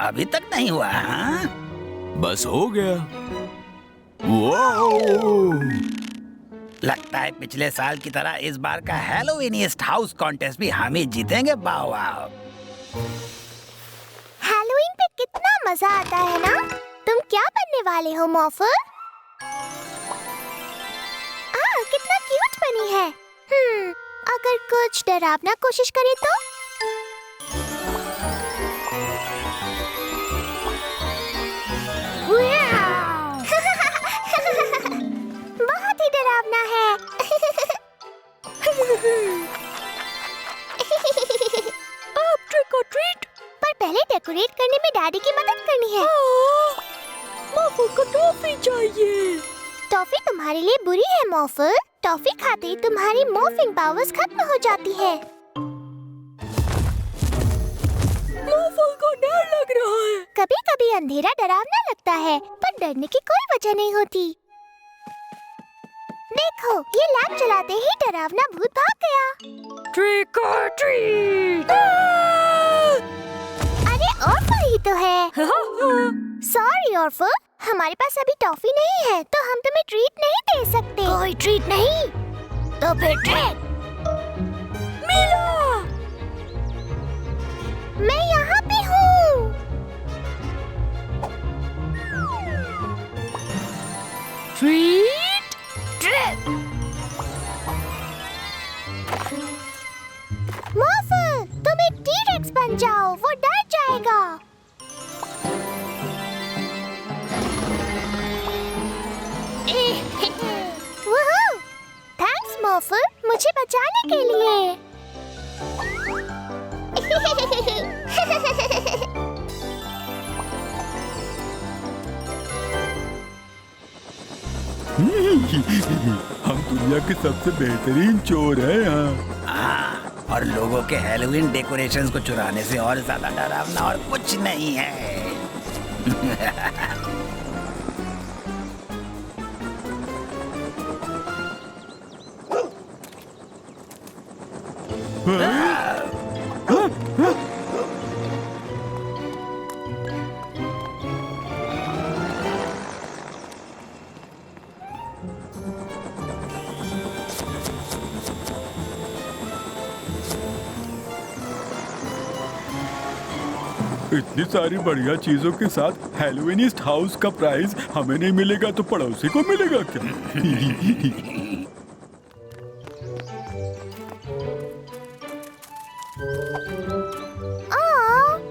अभी तक नहीं हुआ। हाँ? बस हो गया। वो लगता है पिछले साल की तरह इस बार का हैलोवीनिस्ट हाउस कॉन्टेस्ट भी हम ही जीतेंगे। वाह। हैलोवीन पे कितना मजा आता है ना। तुम क्या बनने वाले हो मॉफर? कितना क्यूट बनी है। अगर कुछ डरावना कोशिश करे तो? बहुत ही डरावना है। अब ट्रिक और ट्रीट। पर पहले डेकोरेट करने में डैडी की मदद करनी है। मॉफर को टॉफी चाहिए। टॉफी तुम्हारे लिए बुरी है मॉफर। टॉफी खाते ही तुम्हारी मॉर्फिंग पावर्स खत्म हो जाती है। मॉफर को डर लग रहा है। कभी-कभी अंधेरा डरावना लगता है, पर डरने की कोई वजह नहीं होती। देखो, ये लैंप जलाते ही डरावना भूत भाग गया। ट्रिक और ट्रीट। अरे ऑर्फर ही तो है। सॉरी ऑर्फर, हमारे पास अभी टॉफी नहीं है, तो हम तुम्हें ट्रीट नहीं दे सकते। कोई ट्रीट नहीं? तो फिर ट्रीट। मिला। मैं यहाँ पे हूँ। ट्रीट। ट्रीट। मॉफर, तुम एक टी-रेक्स बन जाओ, वो डर जाएगा। वूहू! थैंक्स मॉफर, मुझे बचाने के लिए। हम दुनिया के सबसे बेहतरीन चोर हैं यहाँ। हाँ, और लोगों के हैलोवीन डेकोरेशंस को चुराने से और ज्यादा डरावना और कुछ नहीं है। इतनी सारी बढ़िया चीजों के साथ हैलोवीनिस्ट हाउस का प्राइज हमें नहीं मिलेगा तो पड़ोसी को मिलेगा क्या?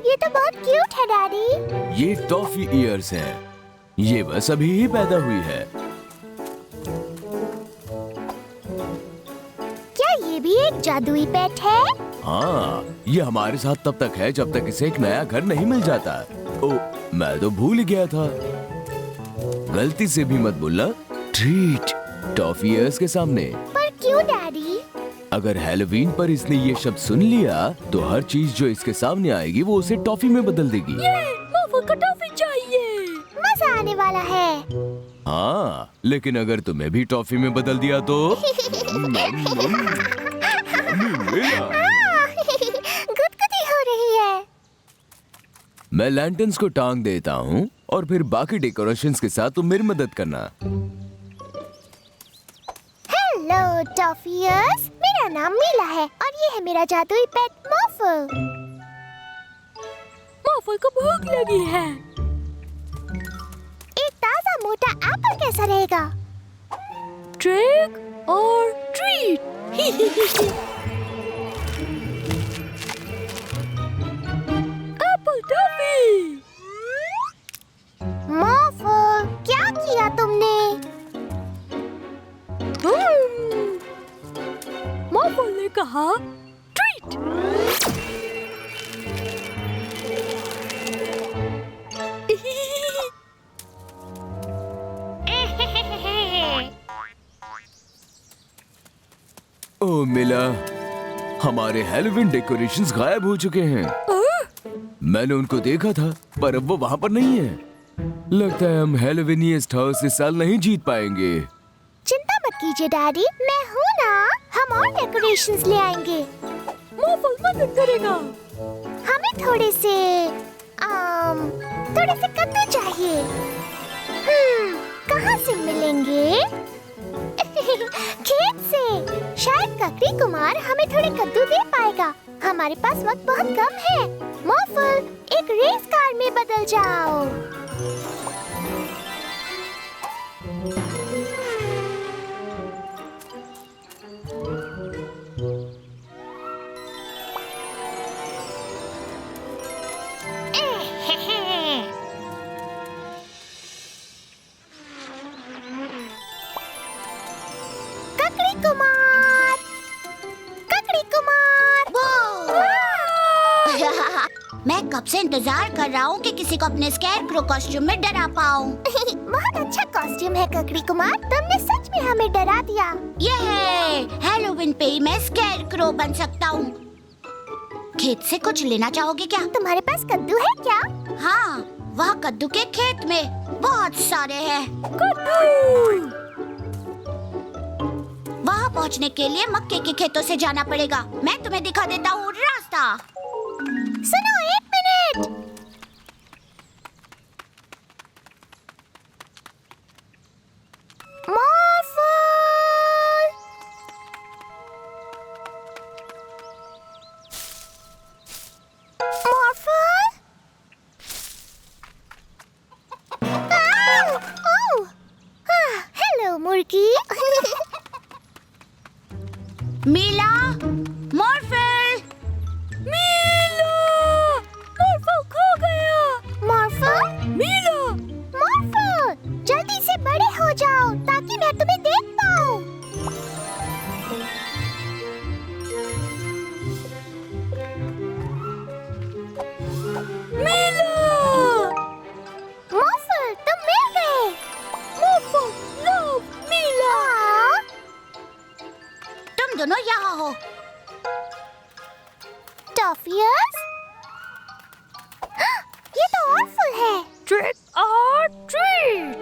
ये तो बहुत क्यूट है डैडी। ये टॉफी ईयर्स है। ये बस अभी ही पैदा हुई है। क्या ये भी एक जादुई पेट है? हाँ, ये हमारे साथ तब तक है जब तक इसे एक नया घर नहीं मिल जाता। ओ, मैं तो भूल ही गया था। गलती से भी मत बोलना ट्रीट टॉफी ईयर्स के सामने। पर क्यों डैडी? अगर हैलोवीन पर इसने ये शब्द सुन लिया तो हर चीज जो इसके सामने आएगी वो उसे टॉफी में बदल देगी। मॉफर को टॉफी चाहिए। मजा आने वाला है। हाँ, लेकिन अगर तुम्हें भी टॉफी में बदल दिया तो गुदगुदी हो रही है। मैं लैंटर्न्स को टांग देता हूँ और फिर बाकी डेकोरेशंस के साथ तुम मेरी मदद करना। हेलो टॉफियर्स, मेरा नाम मीला है और ये है मेरा जादुई पेट मॉफर। मॉफर को भूख लगी है। एक ताजा मोटा एप्पल कैसा रहेगा? ट्रिक और ट्रीट। Apple toffee. मॉफर, क्या किया तुमने? मॉफर ने कहा ट्रीट। ओह मिला, हमारे हैलोवीन डेकोरेशंस गायब हो चुके हैं। मैंने उनको देखा था पर अब वो वहाँ पर नहीं है। लगता है हम हैलोवीनियस्ट हाउस इस साल नहीं जीत पाएंगे। चिंता मत कीजिए डैडी, मैं हूँ ना। हम और डेकोरेशंस ले आएंगे। मोफल मदद करेगा। हमें थोड़े से कद्दू चाहिए। कहाँ से मिलेंगे? खेत से। शायद ककड़ी कुमार हमें थोड़े कद्दू दे पाएगा। हमारे पास वक्त बहुत कम है। मोफल, एक रेस कार में बदल जाओ। मैं कब से इंतजार कर रहा हूँ कि किसी को अपने स्कैरक्रो कॉस्ट्यूम में डरा पाऊँ। बहुत अच्छा कॉस्ट्यूम है ककड़ी कुमार, तुमने सच में हमें डरा दिया। ये हैलोवीन पे ही मैं स्कैरक्रो बन सकता हूँ। खेत से कुछ लेना चाहोगे क्या? तुम्हारे पास कद्दू है क्या? हाँ, वह कद्दू के खेत में बहुत सारे हैं। वहाँ पहुँचने के लिए मक्के के खेतों से जाना पड़ेगा। मैं तुम्हें दिखा देता हूँ रास्ता। सुनो, 1 मिनट। मोफल! मोफल! हेलो मुर्गी। मीला, मोरफेल, मोफल खो गया। मोफल! मीला, मोफल! जल्दी से बड़े हो जाओ ताकि मैं तुम्हें देख पाऊँ। मीला, मोफल, तुम मिल गए। मोफल, लव, मीला। तुम दोनों यहाँ हो। टॉफियर्स? ये तो ऑर्फल है। ट्रिक और ट्रीट।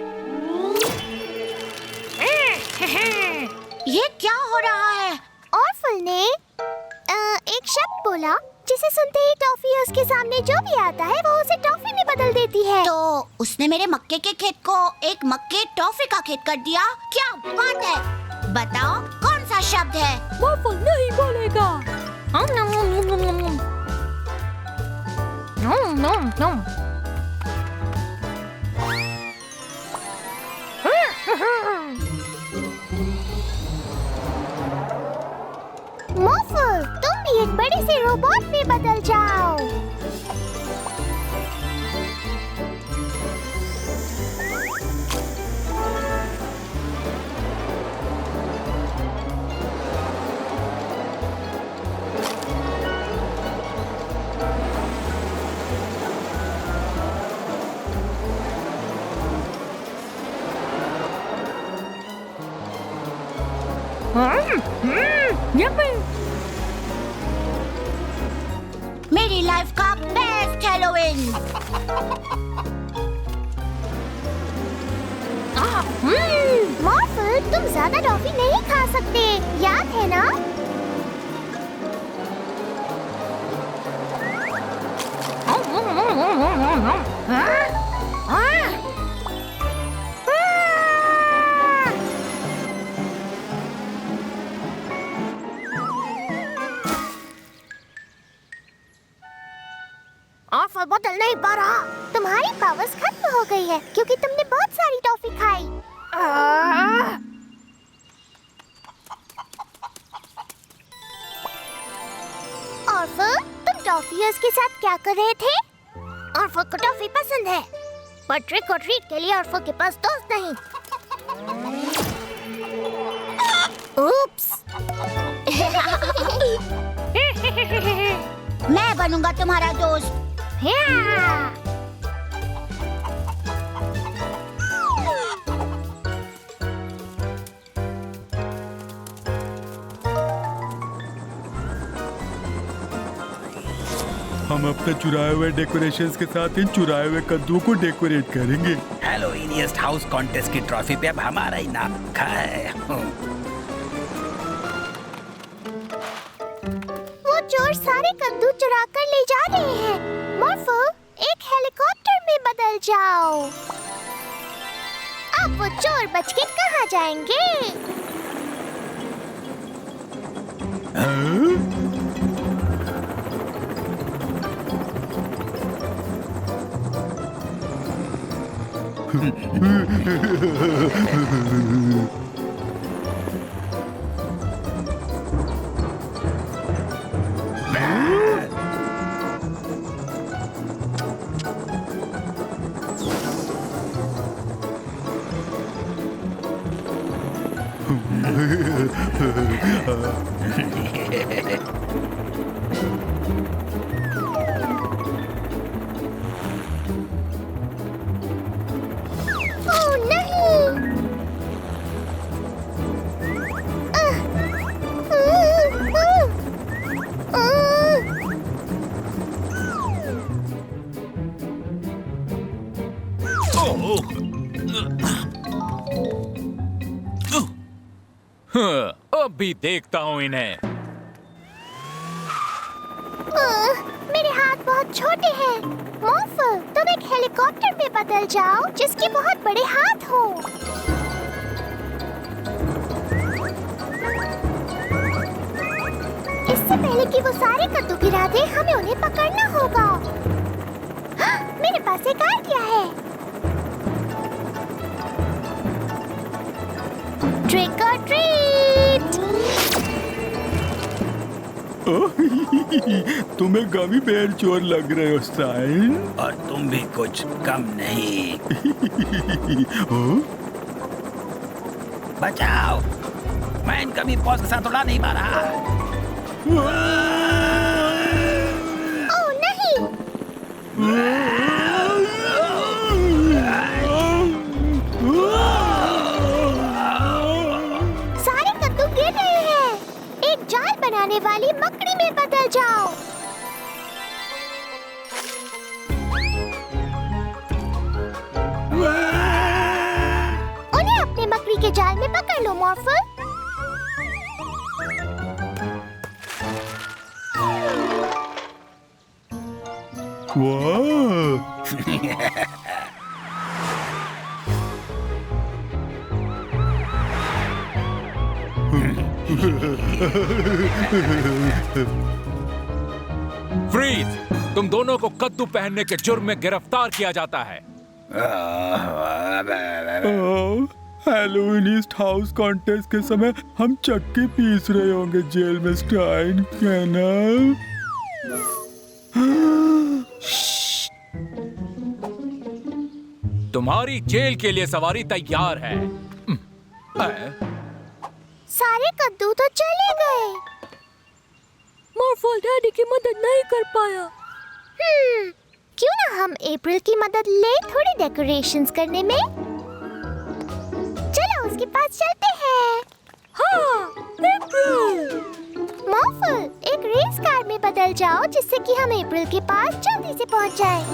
ये क्या हो रहा है? ऑर्फल ने एक शब्द बोला जिसे सुनते ही टॉफी उसके सामने जो भी आता है वो उसे टॉफी में बदल देती है। तो उसने मेरे मक्के के खेत को एक मक्के टॉफी का खेत कर दिया। क्या बात है? बताओ कौन सा शब्द है? मोफल नहीं बोलेगा। मोफल, तुम भी एक बड़े से रोबोट में बदल जाओ। मेरी लाइफ का बेस्ट हैलोवीन। मोफल, तुम ज्यादा टॉफी नहीं खा सकते, याद है ना? ऑर्फल बदल नहीं पा रहा। तुम्हारी पावर्स खत्म हो गई है क्योंकि तुमने बहुत सारी टॉफी खाई। ऑर्फल, तुम टॉफियर्स के साथ क्या कर रहे थे? ऑर्फल को टॉफी पसंद है, पर ट्रिक और ट्रीट के लिए ऑर्फल के पास दोस्त नहीं। उप्स। मैं बनूंगा तुम्हारा दोस्त। हम अपने चुराए हुए डेकोरेशंस के साथ इन चुराए हुए कद्दू को डेकोरेट करेंगे। हैलोवीनियस्ट हाउस कॉन्टेस्ट की ट्रॉफी पे अब हमारा ही नाम लिखा है। वो चोर सारे कद्दू चुरा कर ले जा रहे हैं। मॉर्फो, एक हेलीकॉप्टर में बदल जाओ। अब वो चोर बच के कहाँ जाएंगे? ओह नहीं! अब भी देखता हूँ इन्हें। मेरे हाथ बहुत छोटे हैं। मॉर्फल, तुम एक हेलीकॉप्टर में बदल जाओ जिसके बहुत बड़े हाथ हो। इससे पहले कि वो सारे कद्दू गिरा दे, हमें उन्हें पकड़ना होगा। हाँ, मेरे पास एक आइडिया है। ट्रिक और ट्रीट। तुम्हें गमी बेर चोर लग रहे हो साइन। और तुम भी कुछ कम नहीं। बचाओ, मैं इन कमी पॉज के साथ उड़ा नहीं पा रहा। ओह नहीं! सारे कद्दू गिर रहे हैं। एक जाल बनाने वाली मकड़ी में बदल जाओ। उन्हें अपने मकड़ी के जाल में पकड़ लो मॉर्फल। वाह! फ्रीज, तुम दोनों को कद्दू पहनने के जुर्म में गिरफ्तार किया जाता है। हैलोवीनिस्ट हाउस कॉन्टेस्ट के समय हम चक्की पीस रहे होंगे जेल में स्टाइन, क्या ना? तुम्हारी जेल के लिए सवारी तैयार है। सारे कद्दू तो चले गए। मॉर्फल डैडी की मदद नहीं कर पाया। क्यों ना हम अप्रैल की मदद ले थोड़ी डेकोरेशंस करने में? चलो उसके पास चलते हैं। हाँ, अप्रैल। मॉर्फल, एक रेस कार में बदल जाओ जिससे कि हम अप्रैल के पास जल्दी से पहुंच जाएं।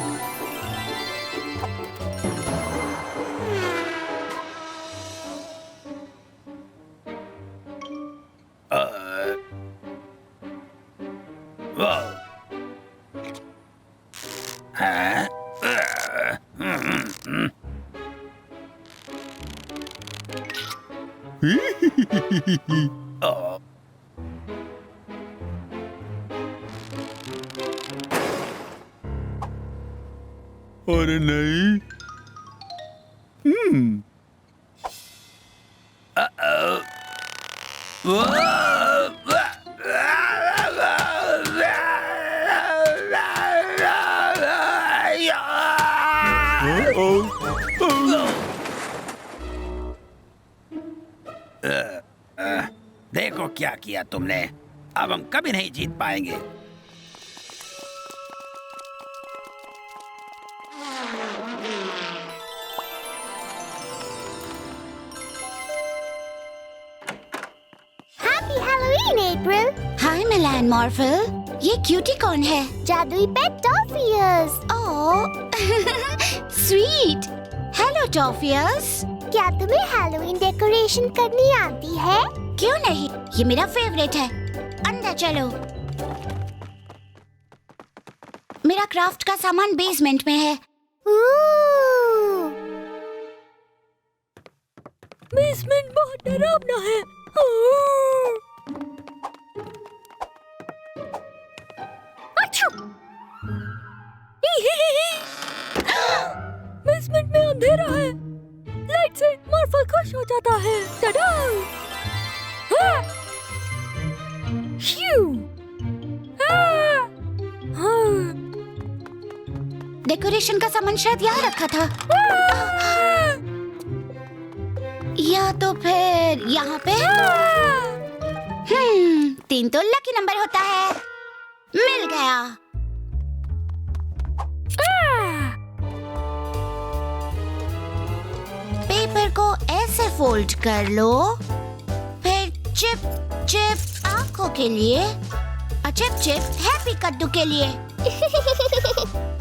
अरे नहीं। देखो क्या किया तुमने। अब हम कभी नहीं जीत पाएंगे। हैप्पी हैलोवीन अप्रैल। हाय मिलान मॉर्फल, ये क्यूटी कौन है? जादुई पेट टॉफियर्स। ओह, स्वीट। हेलो टॉफियर्स। क्या तुम्हें हैलोवीन डेकोरेशन करनी आती है? क्यों नहीं, ये मेरा फेवरेट है। अंदर चलो। मेरा क्राफ्ट का सामान बेसमेंट में है। बेसमेंट बहुत डरावना है। बेसमेंट में अंधेरा है। लाइट से मॉर्फल खुश हो जाता है। टाडा! हाँ! श्यू! हाँ! हाँ! डेकोरेशन का सामान शायद यहाँ रखा था, या तो फिर यहाँ पे। 3 तो लकी नंबर होता है। मिल गया। पेपर को ऐसे फोल्ड कर लो, फिर चिप चिप आंखों के लिए और चिप चिप हैप्पी कद्दू के लिए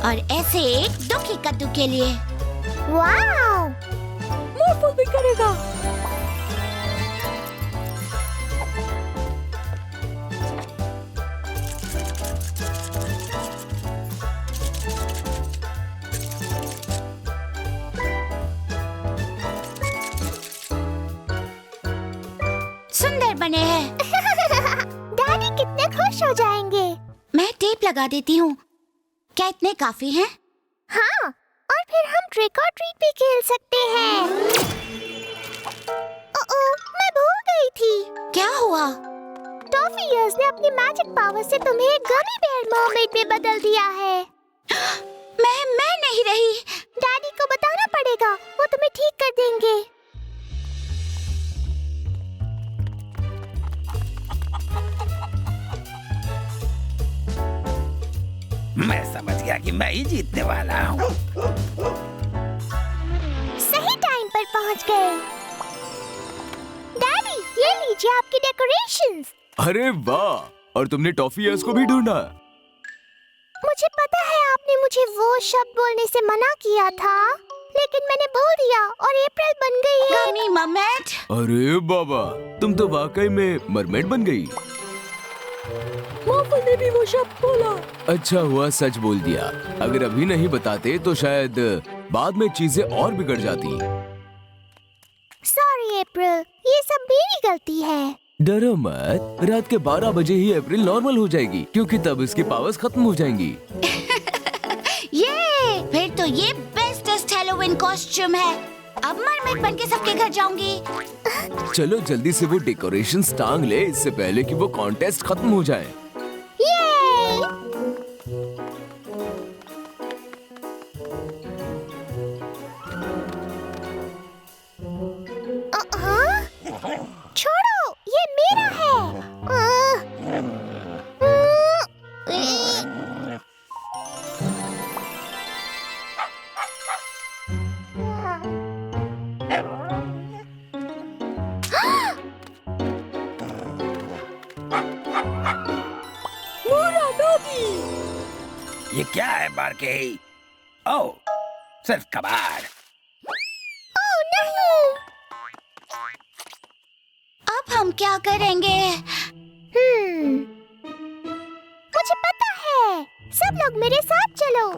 और ऐसे एक दुखी कद्दू के लिए। वाओ! मॉर्फल भी करेगा। सुंदर बने हैं। डैडी कितने खुश हो जाएंगे। मैं टेप लगा देती हूँ। क्या इतने काफी हैं? हाँ, और फिर हम ट्रिक और ट्रीट भी खेल सकते हैं। मैं भूल गई थी। क्या हुआ? टॉफियर्स ने अपनी मैजिक पावर से तुम्हें एक गमी बेयर मर्मेड में बदल दिया है। मैं नहीं रही। डैडी को बताना पड़ेगा, वो तुम्हें ठीक कर देंगे। मैं समझ गया कि मैं ही जीतने वाला हूँ। सही टाइम पर पहुँच गए। डैडी, ये लीजिए आपकी डेकोरेशंस। अरे वाह! और तुमने टॉफियर्स को भी ढूंढा? मुझे पता है आपने मुझे वो शब्द बोलने से मना किया था, लेकिन मैंने बोल दिया और अप्रैल बन गई है। गमी मर्मेड। अरे बाबा, तुम तो वाकई में मरमेड बन गई। मॉर्फल ने भी वो शब्द बोला। अच्छा हुआ सच बोल दिया। अगर अभी नहीं बताते तो शायद बाद में चीजें और बिगड़ जाती। सॉरी अप्रैल, ये सब मेरी गलती है। डरो मत, रात के 12 बजे ही अप्रैल नॉर्मल हो जाएगी, क्योंकि तब इसकी पावर्स खत्म हो जाएंगी। ये फिर तो ये बेस्टेस्ट हैलोवीन कॉस्ट्यूम है। अब मरमेड बन के सबके घर जाऊंगी। चलो जल्दी से वो डेकोरेशंस टांग ले, इससे पहले कि वो कॉन्टेस्ट खत्म हो जाए। छोड़ो, ये मेरा है। ये क्या है बारके? ओह, सिर्फ कबाड़। ओह नहीं! अब हम क्या करेंगे? मुझे पता है। सब लोग मेरे साथ चलो।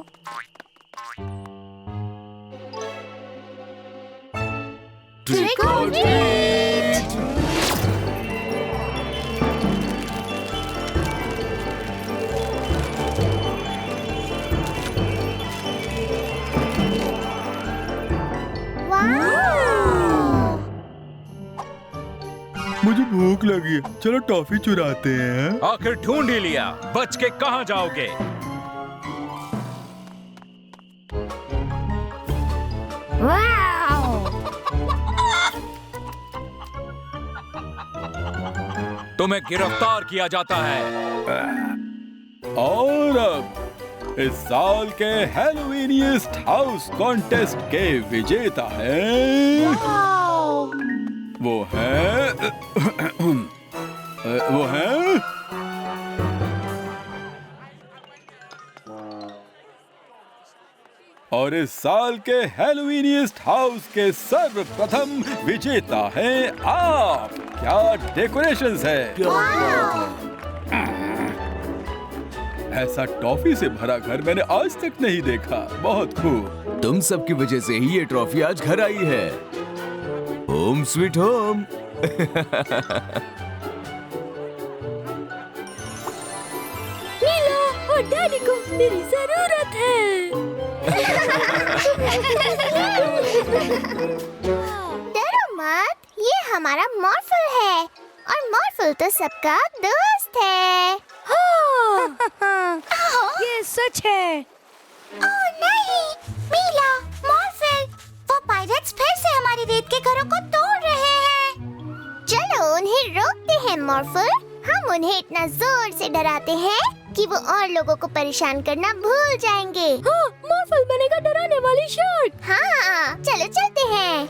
ट्रिक और ट्रीट। मुझे भूख लगी है, चलो टॉफी चुराते हैं। आखिर ढूंढ ही लिया। बच के कहाँ जाओगे? तुम्हें गिरफ्तार किया जाता है। और अब इस साल के हैलोवीनियस्ट हाउस कॉन्टेस्ट के विजेता हैं वो है और इस साल के हैलोवीनियस्ट हाउस के सर्वप्रथम विजेता हैं आप। क्या डेकोरेशंस है! ऐसा टॉफी से भरा घर मैंने आज तक नहीं देखा। बहुत खूब। तुम सबकी वजह से ही ये ट्रॉफी आज घर आई है। Home sweet home. नीला और डैडी को मेरी जरूरत है। डरो मत, ये हमारा मॉर्फल है और मॉर्फल तो सबका दोस्त है। हाँ, ये सच है। ओह नहीं, मीला, मॉर्फल, वो पायरेट्स फिर से हमारी रेत के घरों को तोड़ रहे हैं। चलो उन्हें रोकते हैं मॉर्फल। हम उन्हें इतना जोर से डराते हैं कि वो और लोगों को परेशान करना भूल जाएंगे। हाँ, मॉर्फल बनेगा डराने वाली शार्क। हाँ, चलो चलते हैं।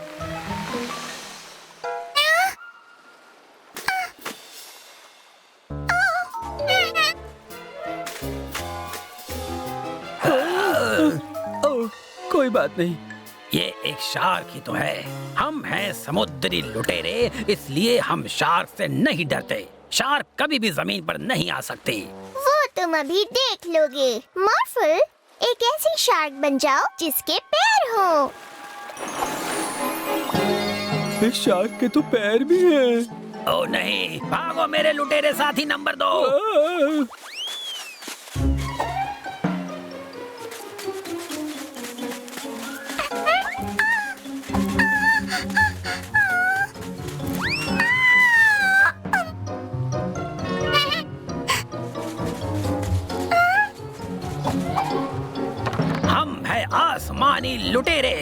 ओह, कोई बात नहीं। ये एक शार्क ही तो है। हम हैं समुद्री लुटेरे, इसलिए हम शार्क से नहीं डरते। शार्क कभी भी जमीन पर नहीं आ सकती। वो तुम अभी देख लोगे। मॉर्फल, एक ऐसी शार्क बन जाओ जिसके पैर हो। इस शार्क के तो पैर भी हैं। ओ नहीं, भागो मेरे लुटेरे साथी नंबर 2। हम है आसमानी लुटेरे।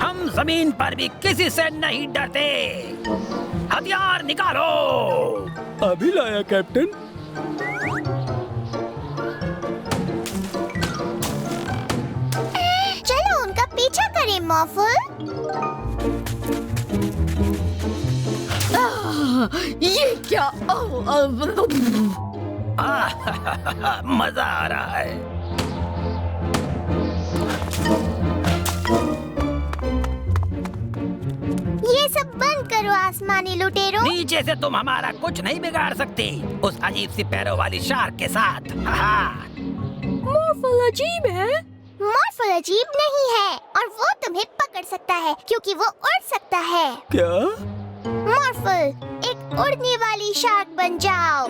हम जमीन पर भी किसी से नहीं डरते। हथियार निकालो। अभी लाया कैप्टन। चलो उनका पीछा करें मॉर्फल। ये क्या? मजा आ रहा है। ये सब बंद करो आसमानी लुटेरों। नीचे से तुम हमारा कुछ नहीं बिगाड़ सकती उस अजीब सी पैरों वाली शार्क के साथ। मॉर्फल अजीब है। मॉर्फल अजीब नहीं है और वो तुम्हें पकड़ सकता है क्योंकि वो उड़ सकता है। क्या? मॉर्फल, एक उड़ने वाली शार्क बन जाओ।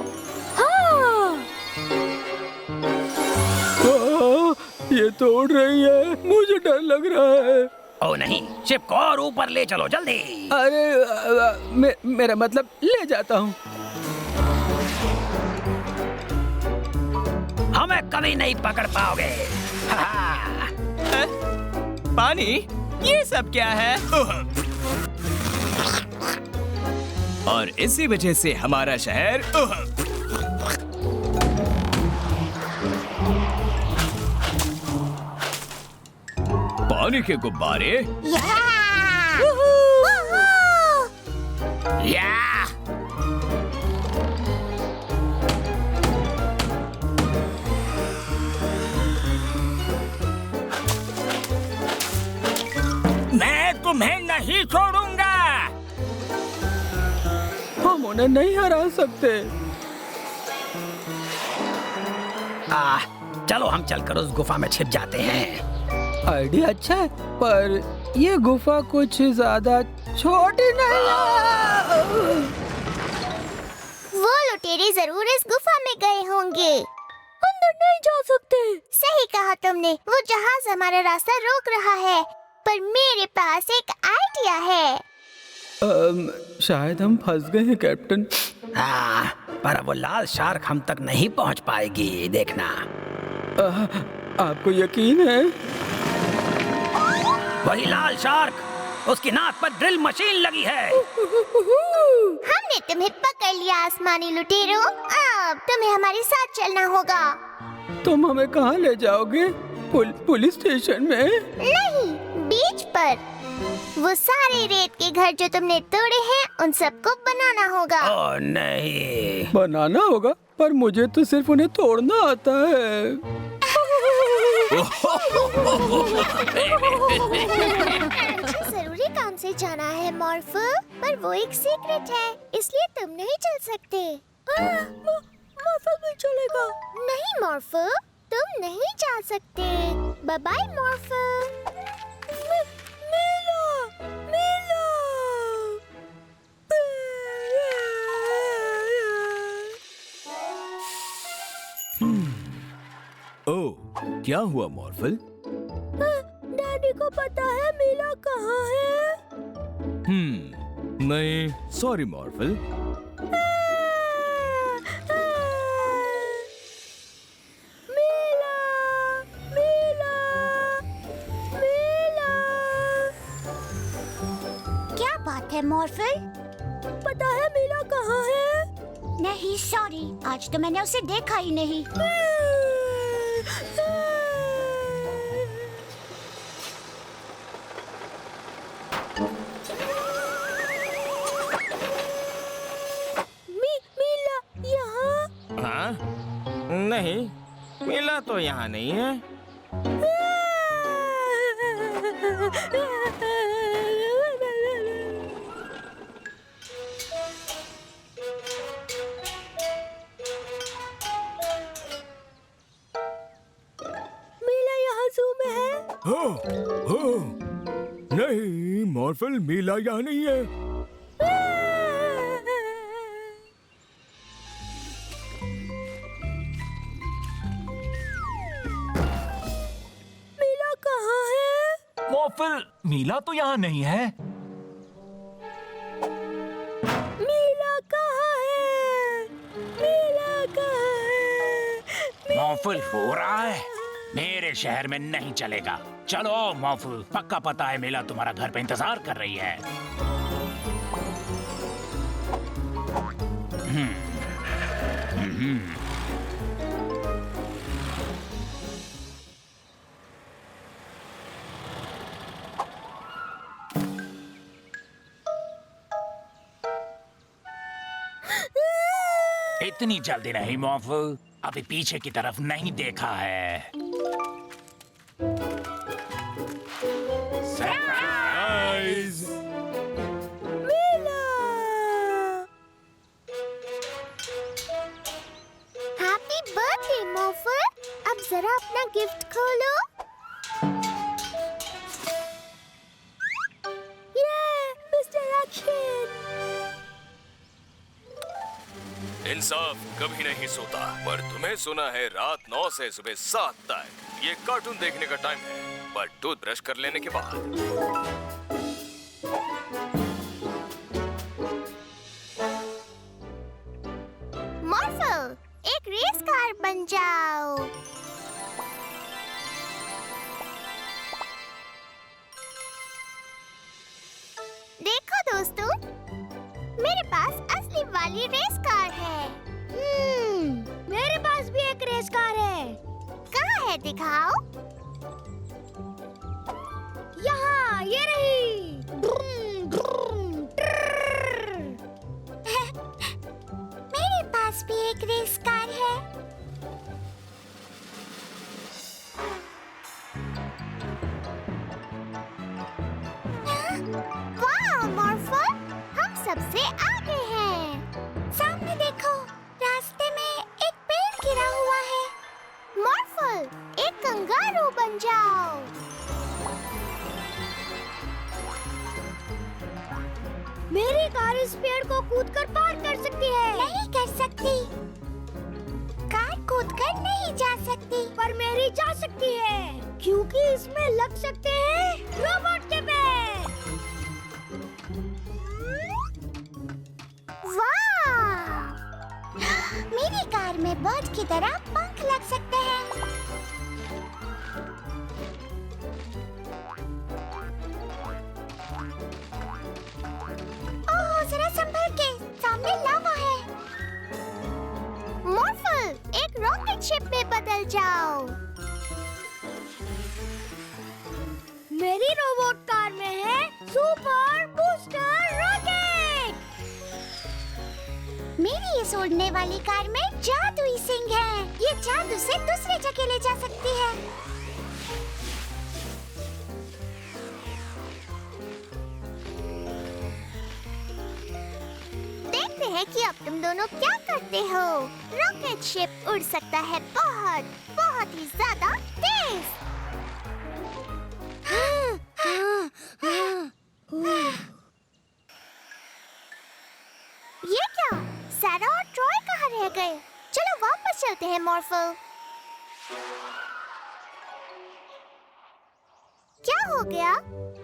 हाँ, ये तो उड़ रही है। मुझे डर लग रहा है। ओ नहीं, शिप को और ऊपर ले चलो जल्दी। अरे मेरा मतलब ले जाता हूँ। हमें कभी नहीं पकड़ पाओगे। पानी, ये सब क्या है? और इसी वजह से हमारा शहर पानी के गुब्बारे। या मैं तुम्हें नहीं छोड़ूंगा। हम उन्हें नहीं हरा सकते। चलो हम चलकर उस गुफा में छिप जाते हैं। आइडिया अच्छा है, पर ये गुफा कुछ ज्यादा छोटी नहीं है। वो लुटेरे जरूर इस गुफा में गए होंगे। अंदर नहीं जा सकते। सही कहा तुमने। वो जहाज हमारा रास्ता रोक रहा है, पर मेरे पास एक आइडिया है। शायद हम फंस गए हैं कैप्टन। पर वो लाल शार्क हम तक नहीं पहुंच पाएगी, देखना। आपको यकीन है? वही लाल शार्क, उसकी नाक पर ड्रिल मशीन लगी है। हमने तुम्हें पकड़ लिया आसमानी लुटेरों। अब तुम्हें हमारे साथ चलना होगा। तुम हमें कहाँ ले जाओगे? पुलिस स्टेशन में? नहीं, बीच पर। वो सारे रेत के घर जो तुमने तोड़े हैं, उन सबको बनाना होगा। ओ नहीं। बनाना होगा? पर मुझे तो सिर्फ उन्हें तोड़ना आता है। मुझे जरूरी काम से जाना है मॉर्फो, पर वो एक सीक्रेट है, इसलिए तुम नहीं चल सकते। मॉर्फल भी चलेगा। नहीं मॉर्फो, तुम नहीं जा सकते। Bye bye Morpho. Mila, Mila. Oh, क्या हुआ मॉर्फल? डैडी को पता है मीला कहाँ है? नहीं, सॉरी मॉर्फल। मीला, मीला, मीला। क्या बात है मॉर्फल? पता है मीला कहाँ है? नहीं सॉरी, आज तो मैंने उसे देखा ही नहीं। मीला यहाँ? हाँ? नहीं, मीला तो यहाँ नहीं है। मीला यहाँ ज़ू में है? नहीं मॉर्फल, मीला यहाँ नहीं है। मीला कहाँ है? मॉर्फल, मीला तो यहाँ नहीं है। मीला कहाँ है? मीला कहाँ है? मॉर्फल हो रहा है, मेरे शहर में नहीं चलेगा। चलो मॉर्फल, पक्का पता है मीला तुम्हारा घर पे इंतजार कर रही है। इतनी जल्दी नहीं मॉर्फल, अभी पीछे की तरफ नहीं देखा है। सरप्राइज! Happy birthday morpho. अब जरा अपना गिफ्ट खोलो। Mister action. इंसाफ कभी नहीं सोता, पर तुम्हें सुना है रात 9 से सुबह 7 तक ये कार्टून देखने का टाइम है, पर टूथब्रश कर लेने के बाद। मॉर्फो, एक रेस कार बन जाओ। देखो दोस्तों, मेरे पास असली वाली रेस कार है। मेरे पास भी एक रेस कार है। कहाँ है, दिखाओ। यहाँ, ये रही। मेरे पास भी एक रेस कार है। वाह मॉर्फो, हम सबसे आगे हैं। सामने देखो, रास्ते में एक पेड़ गिरा हुआ है। मॉर्फो, एक कंगारू बन जाओ। मेरी कार इस पेड़ को कूदकर पार कर सकती है। नहीं कर सकती। कार कूदकर नहीं जा सकती। पर मेरी जा सकती है, क्योंकि इसमें लग सकते हैं रोबोट के पैर। वाह! मेरी कार में बर्ड की तरह पंख लग सकते हैं। ओह, जरा संभल के, सामने लावा है। मॉर्फो, एक रॉकेट शिप में बदल जाओ। मेरी रोबोट कार में है सुपर बूस्टर रॉकेट। मेरी ये उड़ने वाली कार में जादुई सिंह है। ये जादू से दूसरे जगह ले जा सकती है। हैं कि अब तुम दोनों क्या करते हो। रॉकेट शिप उड़ सकता है बहुत बहुत ही ज्यादा तेज। ये क्या? सारा और ट्रॉय कहाँ रह गए? चलो वापस चलते हैं मॉर्फल। क्या हो गया?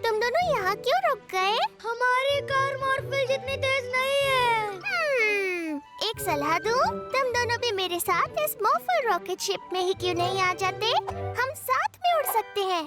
तुम दोनों यहाँ क्यों रुक गए? हमारी कार मॉर्फल जितनी तेज नहीं है। एक सलाह दूं? तुम दोनों भी मेरे साथ इस मॉर्फल रॉकेट शिप में ही क्यों नहीं आ जाते? हम साथ में उड़ सकते हैं।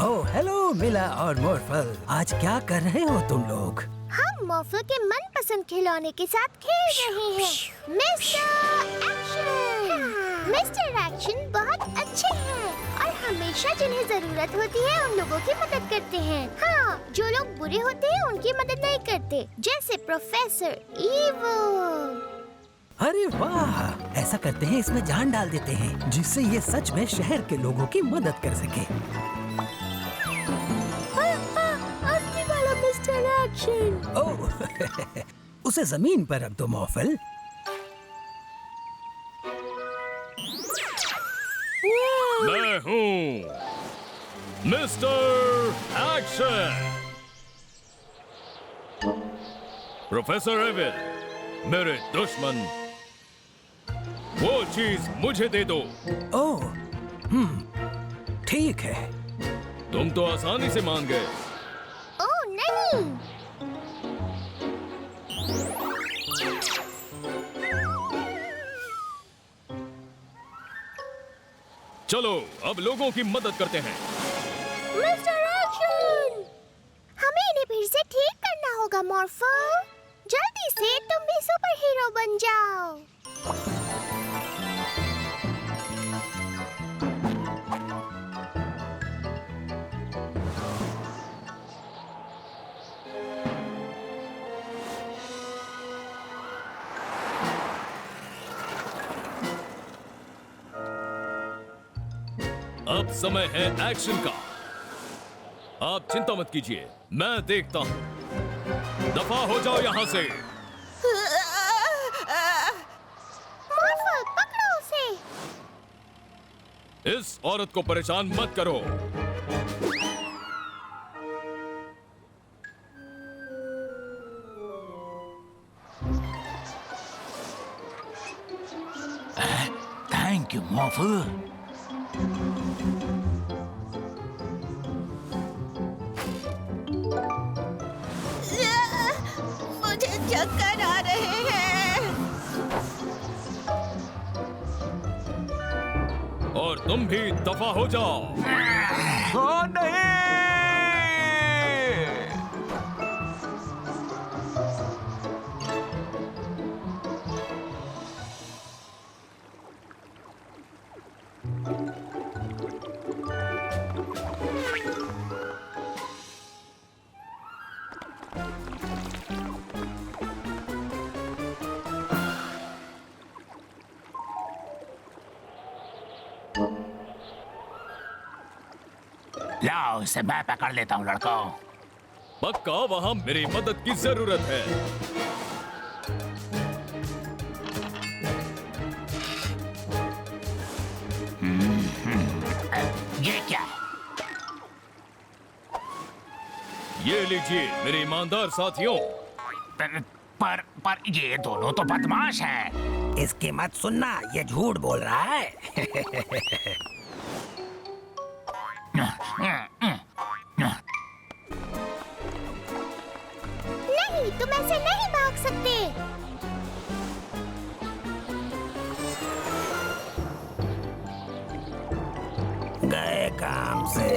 ओह हेलो मिला और मॉर्फल, आज क्या कर रहे हो तुम लोग? हम मॉर्फल के मनपसंद खिलौने के साथ खेल रहे हैं, मिस्टर एक्शन। मिस्टर एक्शन बहुत अच्छे हैं और हमेशा जिन्हें जरूरत होती है उन लोगों की मदद करते हैं। हाँ, जो लोग बुरे होते हैं उनकी मदद नहीं करते, जैसे प्रोफेसर ईवो। अरे वाह, ऐसा करते हैं इसमें जान डाल देते हैं जिससे ये सच में शहर के लोगों की मदद कर सके। असली वाला मिस्टर एक्शन। ओह उसे जमीन पर रख दो मॉर्फल। मैं हूँ मिस्टर एक्शन। प्रोफेसर एविल, मेरे दुश्मन, वो चीज मुझे दे दो। ओह ठीक है। तुम तो आसानी से मान गए। ओह नहीं। चलो अब लोगों की मदद करते हैं। मिस्टर एक्शन, हमें इन्हें फिर से ठीक करना होगा मॉर्फल। जल्दी से तुम भी सुपर हीरो बन जाओ। अब समय है एक्शन का। आप चिंता मत कीजिए, मैं देखता हूं। दफा हो जाओ यहां से। मॉर्फल पकड़ो उसे। इस औरत को परेशान मत करो। Thank you Morphal. मुझे चक्कर आ रहे हैं। और तुम भी दफा हो जाओ। ओ नहीं! लाओ इसे मैं पकड़ लेता हूँ लड़कों। पक्का वहां मेरी मदद की जरूरत है। ये क्या है? ये लीजिए मेरे ईमानदार साथियों। पर ये दोनों तो बदमाश हैं। इसकी मत सुनना, ये झूठ बोल रहा है। नहीं, तुम ऐसे नहीं भाग सकते। गए काम से।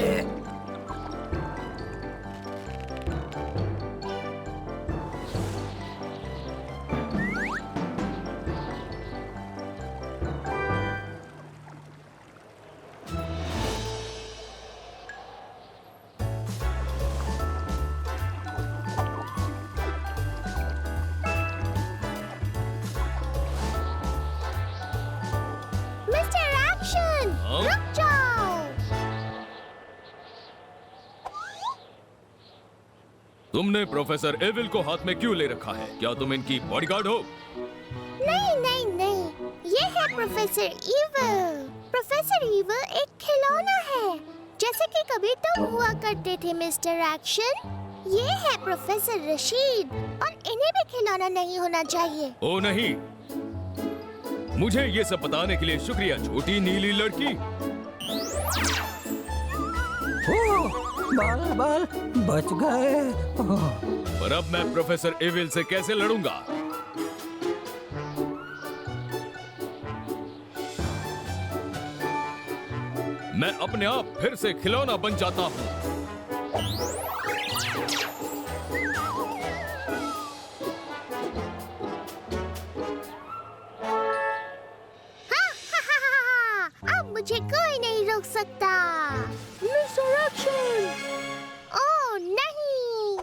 हाँ? रुक जाओ। तुमने प्रोफेसर एविल को हाथ में क्यों ले रखा है? क्या तुम इनकी बॉडीगार्ड हो? नहीं नहीं नहीं, ये है प्रोफेसर इविल। प्रोफेसर इविल एक खिलौना है, जैसे कि कभी तुम हुआ करते थे मिस्टर एक्शन। ये है प्रोफेसर रशीद, और इन्हें भी खिलौना नहीं होना चाहिए। ओ नहीं, मुझे ये सब बताने के लिए शुक्रिया छोटी नीली लड़की। बाल बाल बच गए। पर अब मैं प्रोफेसर एविल से कैसे लड़ूंगा? मैं अपने आप फिर से खिलौना बन जाता हूँ। अब मुझे कोई नहीं रोक सकता। Mister action! ओह नहीं!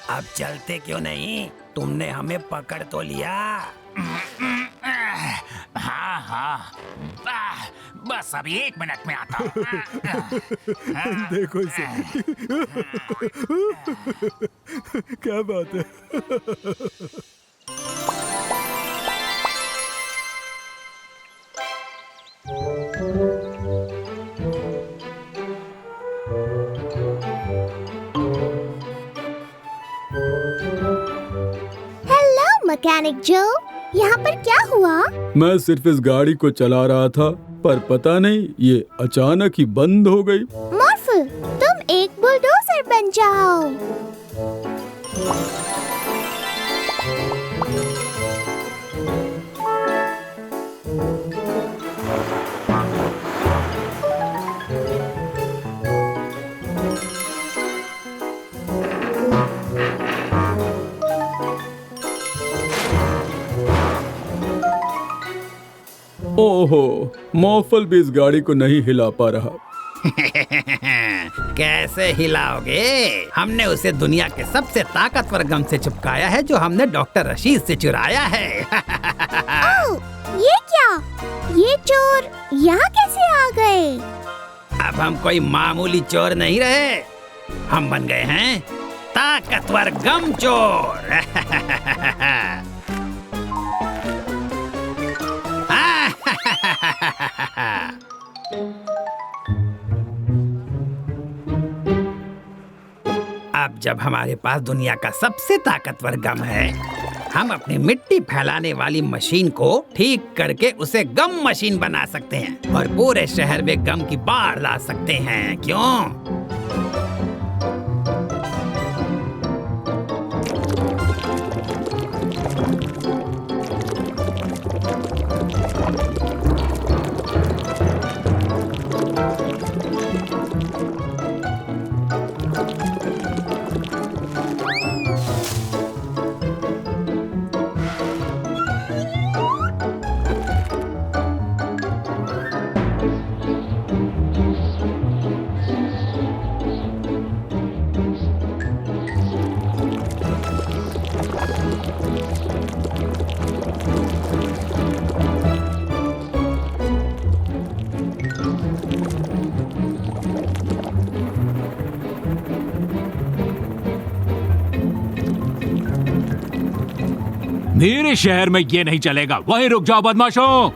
अब चलते क्यों नहीं? तुमने हमें पकड़ तो लिया। हाँ हाँ, बस अभी 1 मिनट में आता हूँ। देखो इसे। क्या बात है? हेलो मैकेनिक जो, यहाँ पर क्या हुआ? मैं सिर्फ इस गाड़ी को चला रहा था, पर पता नहीं ये अचानक ही बंद हो गई। मॉर्फल, तुम एक बुलडोजर बन जाओ। ओहो, मॉर्फल भी इस गाड़ी को नहीं हिला पा रहा। कैसे हिलाओगे? हमने उसे दुनिया के सबसे ताकतवर गम से चिपकाया है, जो हमने डॉक्टर रशीद से चुराया है। ओह, ये क्या? ये चोर यहाँ कैसे आ गए? अब हम कोई मामूली चोर नहीं रहे, हम बन गए हैं ताकतवर गम चोर। अब जब हमारे पास दुनिया का सबसे ताकतवर गम है, हम अपनी मिट्टी फैलाने वाली मशीन को ठीक करके उसे गम मशीन बना सकते हैं और पूरे शहर में गम की बाढ़ ला सकते हैं। क्यों? मेरे शहर में ये नहीं चलेगा। वहीं रुक जाओ बदमाशों।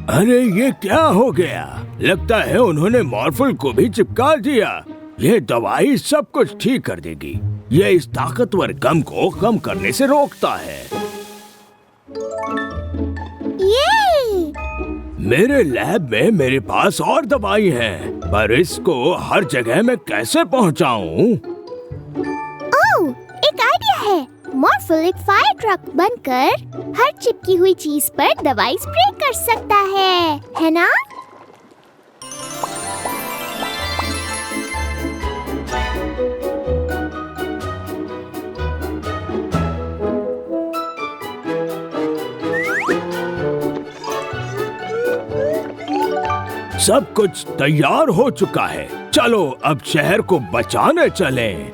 अरे ये क्या हो गया? लगता है उन्होंने मॉर्फल को भी चिपका दिया। ये दवाई सब कुछ ठीक कर देगी। ये इस ताकतवर गम को कम करने से रोकता है। ये मेरे लैब में मेरे पास और दवाई है, पर इसको हर जगह मैं कैसे पहुंचाऊं? ओह, एक आइडिया है। मॉर्फल एक फायर ट्रक बनकर हर चिपकी हुई चीज पर दवाई स्प्रे कर सकता है ना? सब कुछ तैयार हो चुका है। चलो अब शहर को बचाने चलें।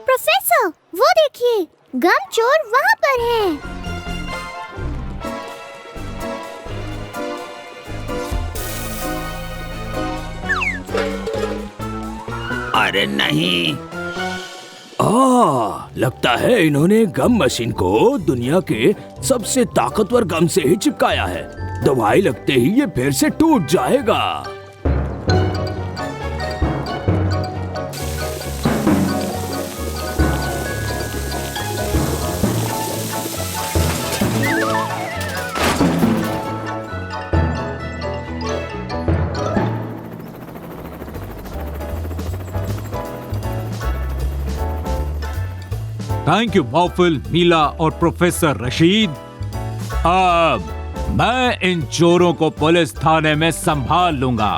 प्रोफेसर, वो देखिए, गम चोर वहाँ पर है। अरे नहीं, लगता है इन्होंने गम मशीन को दुनिया के सबसे ताकतवर गम से ही चिपकाया है। दवाई लगते ही ये फिर से टूट जाएगा। थैंक यू मॉर्फल, मीला और प्रोफेसर रशीद। अब मैं इन चोरों को पुलिस थाने में संभाल लूंगा।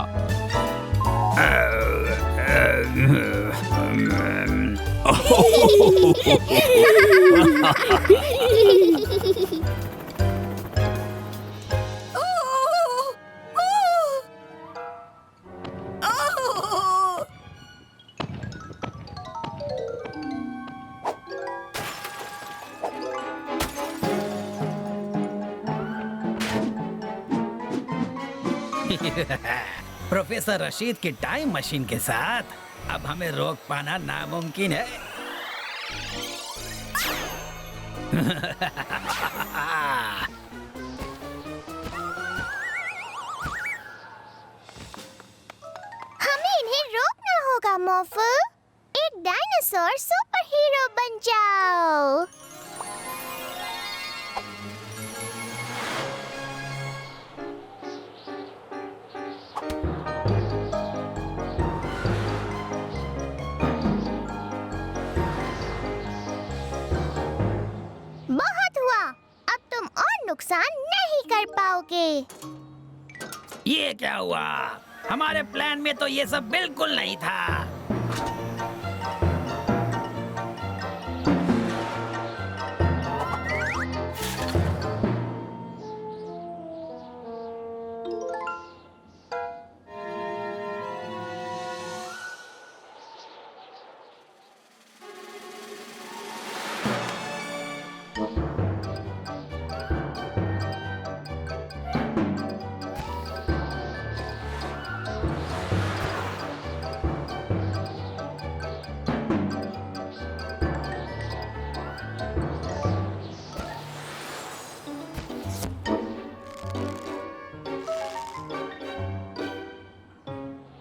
प्रोफेसर रशीद की टाइम मशीन के साथ अब हमें रोक पाना नामुमकिन है। हमें इन्हें रोकना होगा मॉर्फल। एक डायनासोर सुपर हीरो बन जाओ। बहुत हुआ, अब तुम और नुकसान नहीं कर पाओगे। ये क्या हुआ? हमारे प्लान में तो ये सब बिल्कुल नहीं था।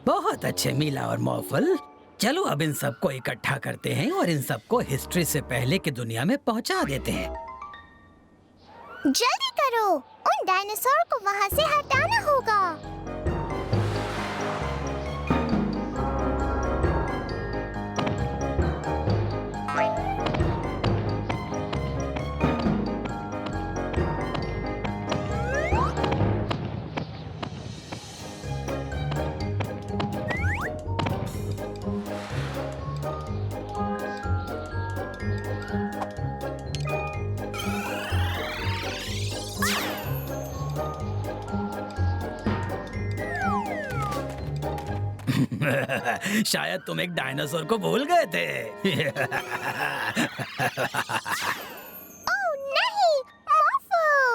बहुत अच्छे मीला और मॉर्फल, चलो अब इन सबको इकट्ठा करते हैं और इन सबको हिस्ट्री से पहले की दुनिया में पहुंचा देते हैं। जल्दी करो, उन डायनासोर को वहाँ से हटाना होगा। शायद तुम एक डायनासोर को भूल गए थे। ओह नहीं, मॉर्फल!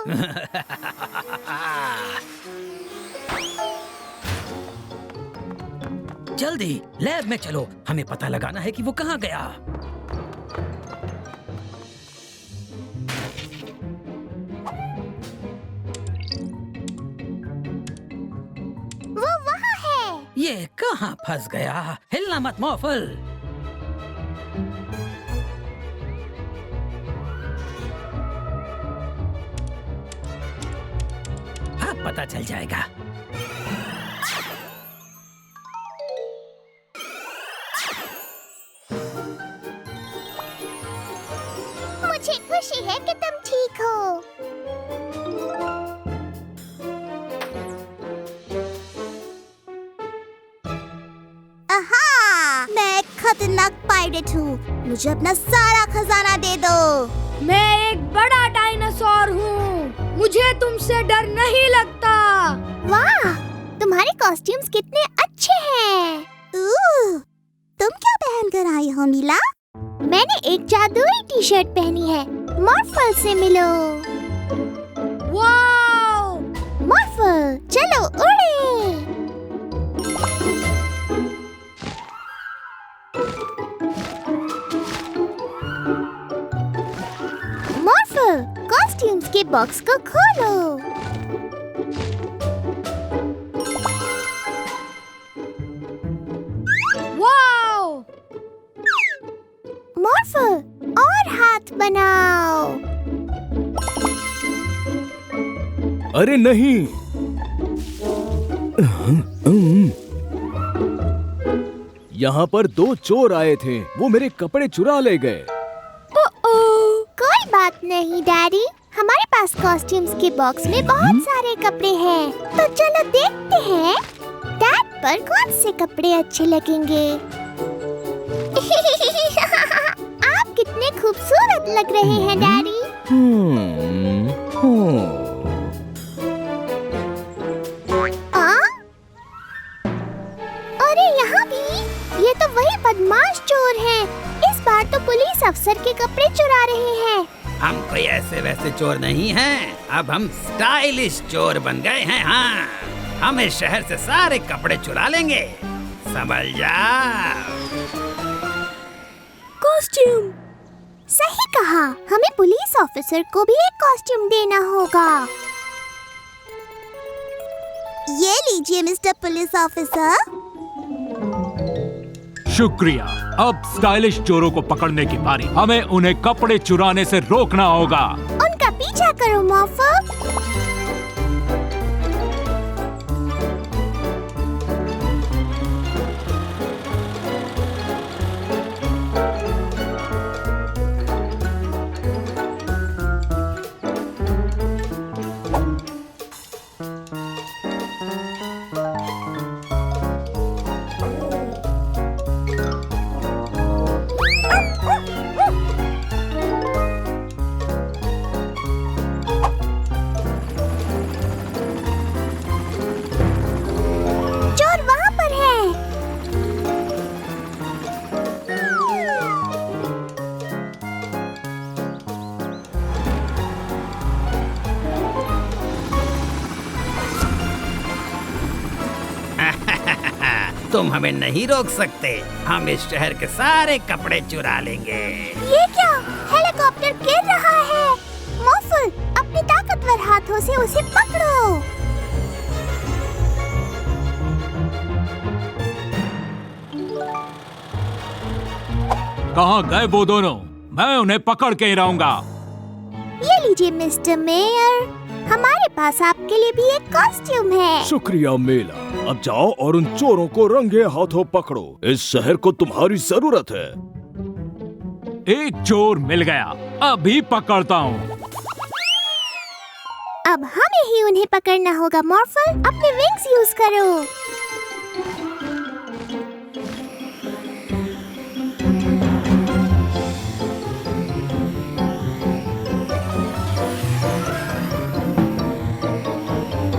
जल्दी लैब में चलो, हमें पता लगाना है कि वो कहाँ गया। वो वहाँ है। ये कहाँ फंस गया? हिलना मत मॉर्फल। अब पता चल जाएगा। मुझे खुशी है कि तुम ठीक हो। मैं एक खतरनाक पायरेट हूँ। मुझे अपना सारा खजाना दे दो। मैं एक बड़ा डायनासोर हूँ। मुझे तुमसे डर नहीं लगता। वाह, तुम्हारे कॉस्ट्यूम्स कितने अच्छे हैं। तुम क्या पहन कर आई हो मीला? मैंने एक जादुई टी शर्ट पहनी है। मॉर्फल से मिलो। वाओ! मॉर्फल, चलो उड़े। मॉर्फल, कॉस्ट्यूम्स के बॉक्स को खोलो। वाओ! मॉर्फल, और हाथ बनाओ। अरे नहीं। यहाँ पर 2 चोर आए थे, वो मेरे कपड़े चुरा ले गए। कोई बात नहीं डैडी, हमारे पास कॉस्ट्यूम्स के बॉक्स में बहुत सारे कपड़े हैं। तो चलो देखते हैं डैड पर कौन से कपड़े अच्छे लगेंगे। आप कितने खूबसूरत लग रहे हैं डैडी। अरे यहाँ भी, ये तो वही बदमाश चोर हैं। इस बार तो पुलिस अफसर के कपड़े चुरा रहे हैं। हम कोई ऐसे वैसे चोर नहीं हैं। अब हम स्टाइलिश चोर बन गए हैं। हाँ, हम इस शहर से सारे कपड़े चुरा लेंगे। समझ जाओ। कॉस्ट्यूम, सही कहा। हमें पुलिस ऑफिसर को भी एक कॉस्ट्यूम देना होगा। ये लीजिए मिस्टर पुलिस ऑफिसर। शुक्रिया। अब स्टाइलिश चोरों को पकड़ने की बारी। हमें उन्हें कपड़े चुराने से रोकना होगा। उनका पीछा करो मॉर्फल। तुम हमें नहीं रोक सकते। हम इस शहर के सारे कपड़े चुरा लेंगे। ये क्या? हेलीकॉप्टर गिर रहा है। मॉर्फल, अपने ताकतवर हाथों से उसे पकड़ो। कहाँ गए वो दोनों? मैं उन्हें पकड़ के ही रहूंगा। ये लीजिए मिस्टर मेयर, हमारे पास आपके लिए भी एक कॉस्ट्यूम है। शुक्रिया मेला। अब जाओ और उन चोरों को रंगे हाथों पकड़ो। इस शहर को तुम्हारी जरूरत है। एक चोर मिल गया, अभी पकड़ता हूँ। अब हमें ही उन्हें पकड़ना होगा। मॉर्फल, अपने विंग्स यूज करो।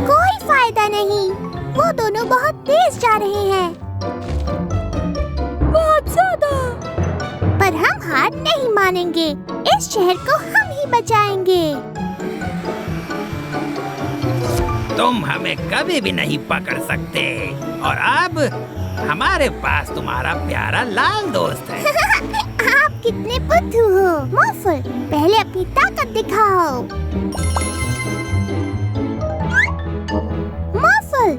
कोई फायदा नहीं, वो दोनों बहुत तेज जा रहे हैं। हार नहीं मानेंगे। इस शहर को हम ही बचाएंगे। तुम हमें कभी भी नहीं पकड़ सकते। और अब हमारे पास तुम्हारा प्यारा लाल दोस्त है। आप कितने बुद्धू हो। मॉर्फल, पहले अपनी ताकत दिखाओ। मॉर्फल,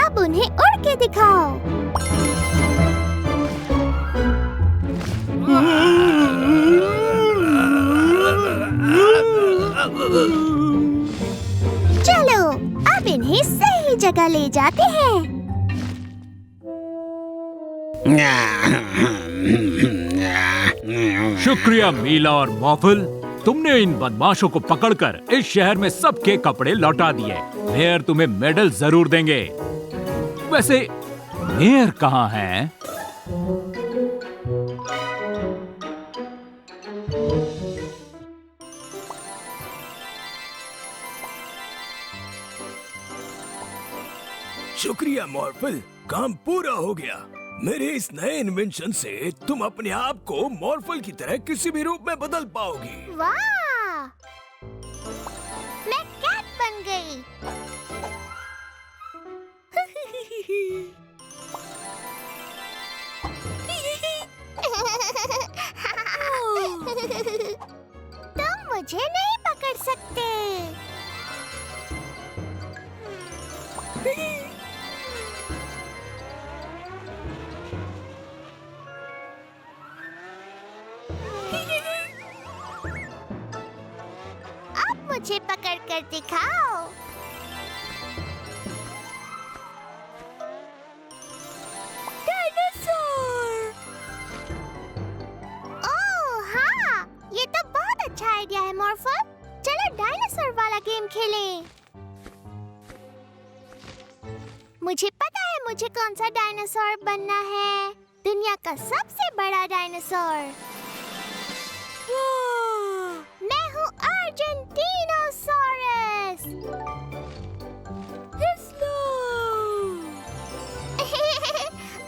अब उन्हें उड़ के दिखाओ। चलो, अब इन्हें सही जगह ले जाते हैं। शुक्रिया मीला और मॉर्फल, तुमने इन बदमाशों को पकड़कर इस शहर में सबके कपड़े लौटा दिए। मेयर तुम्हें मेडल जरूर देंगे। वैसे मेयर कहाँ है? शुक्रिया मॉर्फल, काम पूरा हो गया। मेरे इस नए इन्वेंशन से तुम अपने आप को मॉर्फल की तरह किसी भी रूप में बदल पाओगी। वाह! मैं कैट बन गई। तुम मुझे नहीं पकड़ सकते। अब मुझे पकड़ कर दिखाओ। डायनासोर! ओह हाँ, ये तो बहुत अच्छा आइडिया है मॉर्फल। चलो डायनासोर वाला गेम खेलें। मुझे पता है मुझे कौन सा डायनासोर बनना है। दुनिया का सबसे बड़ा डायनासोर। मैं हूँ अर्जेंटीनोसॉरस।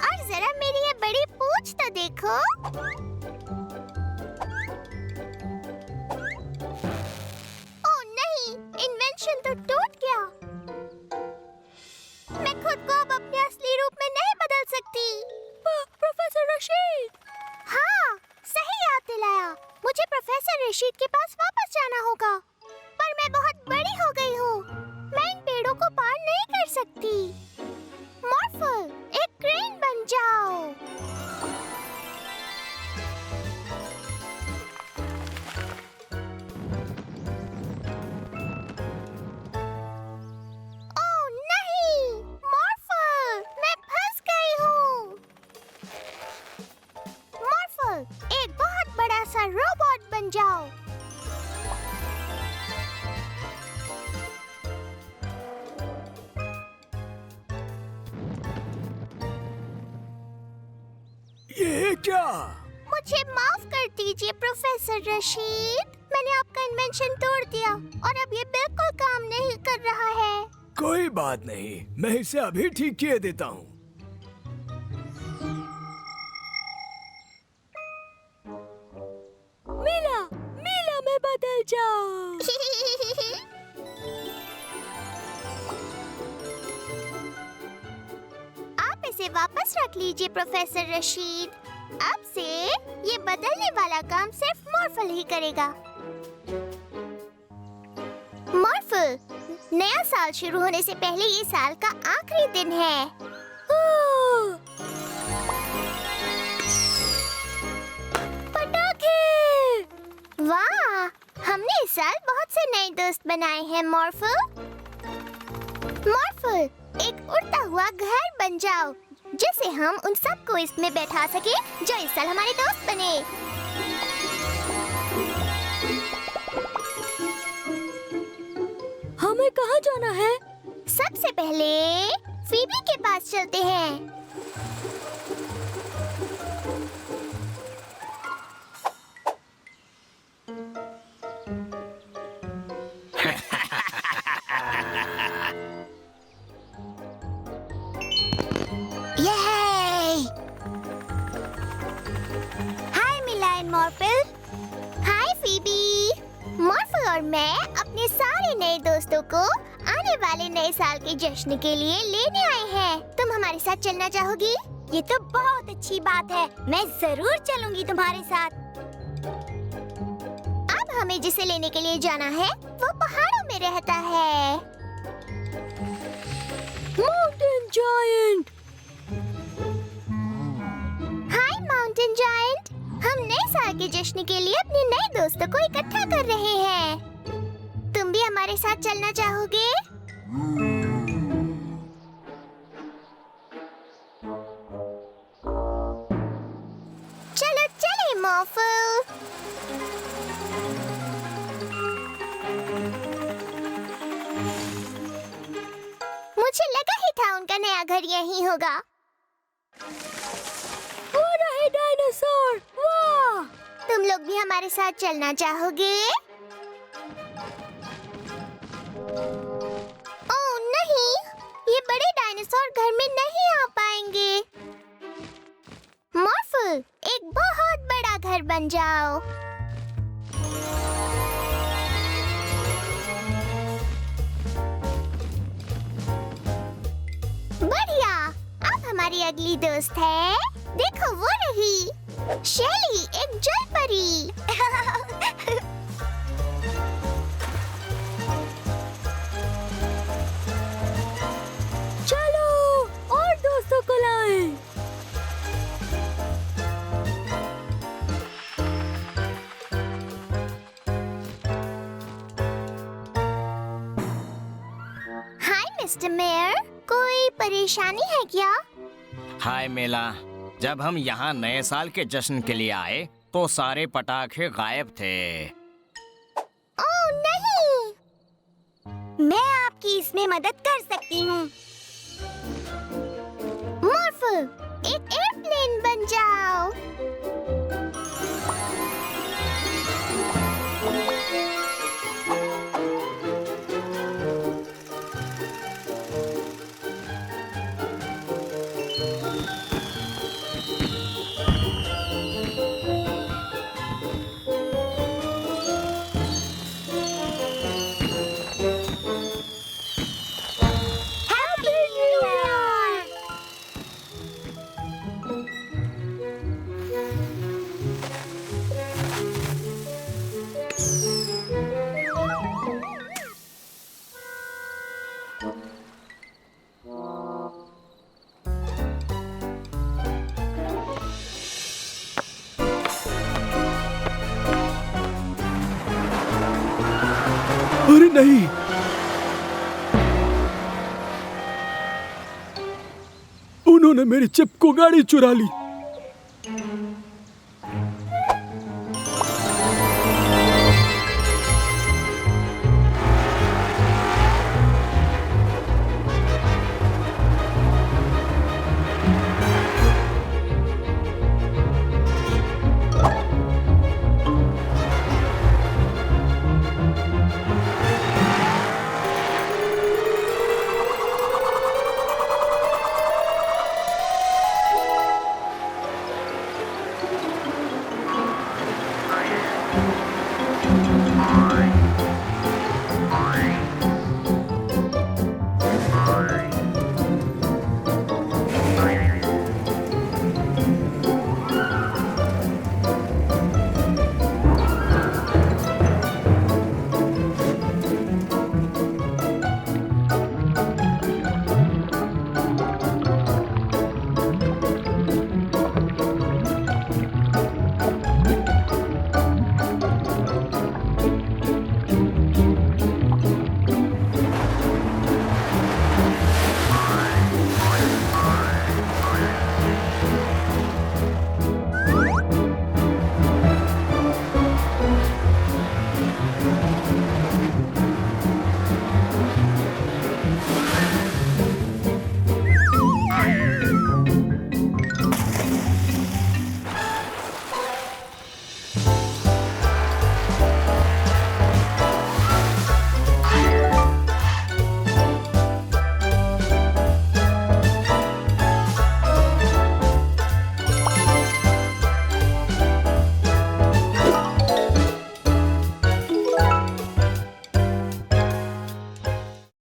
और जरा मेरी ये बड़ी पूंछ तो देखो। ओह नहीं, इन्वेंशन तो टूट गया। मैं खुद को अब अपने असली रूप में नहीं बदल सकती। प्रोफेसर रशीद! हाँ, सही याद दिलाया। मुझे प्रोफेसर रशीद के पास वापस जाना होगा। पर मैं बहुत बड़ी हो गई हूँ। मैं इन पेड़ों को पार नहीं कर सकती। मॉर्फल, एक क्रेन बन जाओ। ओह नहीं, मॉर्फल, मैं फंस गई हूँ। मॉर्फल, एक बहुत बड़ा सा रोबोट बन जाओ। ये क्या? मुझे माफ कर दीजिए प्रोफेसर रशीद। मैंने आपका इन्वेंशन तोड़ दिया और अब ये बिल्कुल काम नहीं कर रहा है। कोई बात नहीं, मैं इसे अभी ठीक किए देता हूँ। मीला, मीला में बदल जाओ। आप इसे वापस रख लीजिए प्रोफेसर रशीद। अब से ये बदलने वाला काम सिर्फ मॉर्फल ही करेगा। मॉर्फल, नया साल शुरू होने से पहले ये साल का आखिरी दिन है। पटाखे! वाह, हमने इस साल बहुत से नए दोस्त बनाए हैं मॉर्फल। मॉर्फल, एक उड़ता हुआ घर बन जाओ जिसे हम उन सबको इसमें बैठा सके जो इस साल हमारे दोस्त बने। हमें कहाँ जाना है? सबसे पहले फीबी के पास चलते हैं। हाय मिला एंड मॉर्फल, और मैं अपने सारे नए दोस्तों को आने वाले नए साल के जश्न के लिए लेने आए हैं। तुम हमारे साथ चलना चाहोगी? ये तो बहुत अच्छी बात है। मैं जरूर चलूंगी तुम्हारे साथ। अब हमें जिसे लेने के लिए जाना है वो पहाड़ों में रहता है। Mountain giant. Hi mountain giant, हम नए साल के जश्न के लिए अपने नए दोस्तों को इकट्ठा कर रहे हैं। तुम भी हमारे साथ चलना चाहोगे? चलो चले मॉर्फल। मुझे लगा ही था उनका नया घर यहीं होगा। वो रहे डायनासोर। वाह! तुम लोग भी हमारे साथ चलना चाहोगे? ओह नहीं, ये बड़े डायनासोर घर में नहीं आ पाएंगे। मॉर्फल, एक बहुत बड़ा घर बन जाओ। बढ़िया। अब हमारी अगली दोस्त है, देखो वो रही, शेली, एक जल परी। चलो और दोस्तों को लाएं। हाय मिस्टर मेयर, कोई परेशानी है क्या? हाय मेला, जब हम यहाँ नए साल के जश्न के लिए आए तो सारे पटाखे गायब थे। ओह नहीं। मैं आपकी इसमें मदद कर सकती हूँ। मॉर्फल, एक एयरप्लेन बन जाओ। अरे नहीं, उन्होंने मेरी चिप को गाड़ी चुरा ली।